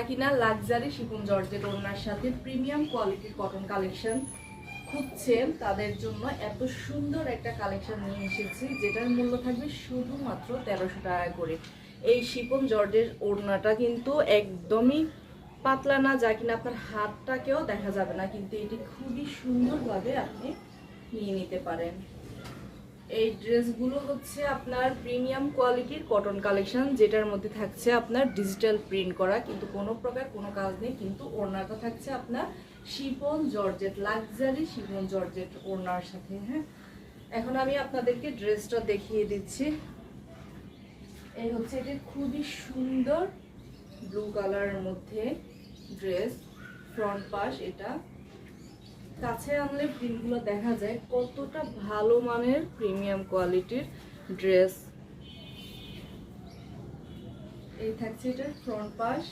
কিনা luxury chiffon georgette ওড়নার সাথে প্রিমিয়াম কোয়ালিটির কটন কালেকশন খুঁজছেন, তাদের জন্য এত সুন্দর একটা কালেকশন নিয়ে এসেছি, যেটার মূল্য থাকবে শুধুমাত্র 1300 টাকা করে। এই শিফন জর্জের ওড়নাটা কিন্তু একদমই পাতলা না, যা কিনা আপনার হাতটাকেও দেখা যাবে না, কিন্তু এটি খুবই সুন্দরভাবে আপনি নিয়ে নিতে পারেন। এই ড্রেসগুলো হচ্ছে আপনার প্রিমিয়াম কোয়ালিটির কটন কালেকশন, যেটার মধ্যে থাকছে আপনার ডিজিটাল প্রিন্ট করা, কিন্তু কোনো প্রকার কোনো কাজ নেই। কিন্তু ওড়নাটা থাকছে আপনার chiffon georgette, luxury chiffon georgette ওড়নার সাথে। হ্যাঁ, এখন আমি আপনাদেরকে ড্রেসটা দেখিয়ে দিচ্ছি। এই হচ্ছে এটা খুবই সুন্দর ব্লু কালারের মধ্যে ড্রেস, ফ্রন্ট পাশ। এটা কাছে আনলে প্রিন্টগুলো দেখা যায় কতটা ভালো মানের প্রিমিয়াম কোয়ালিটির ড্রেস। এই থাকছে এটার ফ্রন্ট পাশ,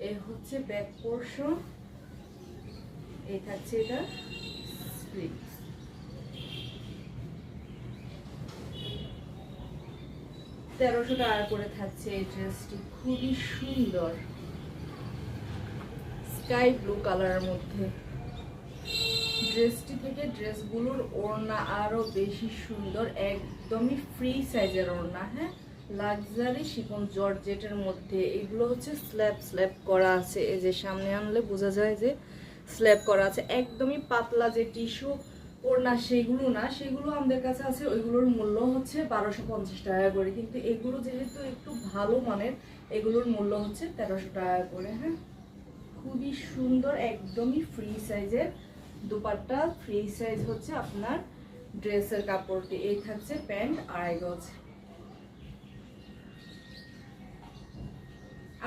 এই হচ্ছে ব্যাক পোর্শন, এই থাকছে এটা স্লিভস। তেরোশো টাকা করে থাকছে এই ড্রেসটি, খুবই সুন্দর স্কাই ব্লু কালারের মধ্যে। ড্রেসটি থেকে ড্রেসগুলোর ওড়না আরো বেশি সুন্দর, একদমই ফ্রি সাইজের ওড়না। হ্যাঁ, লাক্সারি শিফন জর্জেটের মধ্যে এগুলো হচ্ছে স্ল্যাব করা আছে। এই যে সামনে আনলে বোঝা যায় যে স্ল্যাব করা আছে, একদমই পাতলা যে টিস্যু ওড়না সেগুলো না, সেগুলো আমাদের কাছে আছে, ওইগুলোর মূল্য হচ্ছে 1250 টাকা করে। কিন্তু এগুলো যেহেতু একটু ভালো মানের, এগুলোর মূল্য হচ্ছে 1300 টাকা করে। হ্যাঁ, খুবই সুন্দর, একদমই ফ্রি সাইজের দুপাট্টা, ফ্রি সাইজ হচ্ছে আপনার ড্রেসের কাপড়টি। এই থাকছে প্যান্ট, আড়াই গজ।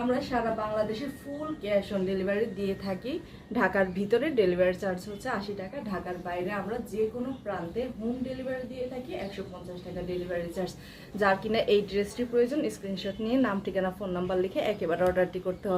আমরা সারা বাংলাদেশে ফুল ক্যাশ অন ডেলিভারি দিয়ে থাকি। ঢাকার ভিতরে ডেলিভারি চার্জ হচ্ছে 80 টাকা, ঢাকার বাইরে আমরা যে কোনো প্রান্তে হোম ডেলিভারি দিয়ে থাকি 150 টাকা ডেলিভারি চার্জ। যার কিনা এই ড্রেসটির প্রয়োজন, স্ক্রিনশট নিয়ে নাম, ঠিকানা, ফোন নাম্বার লিখে একেবারে অর্ডারটি করতে হবে।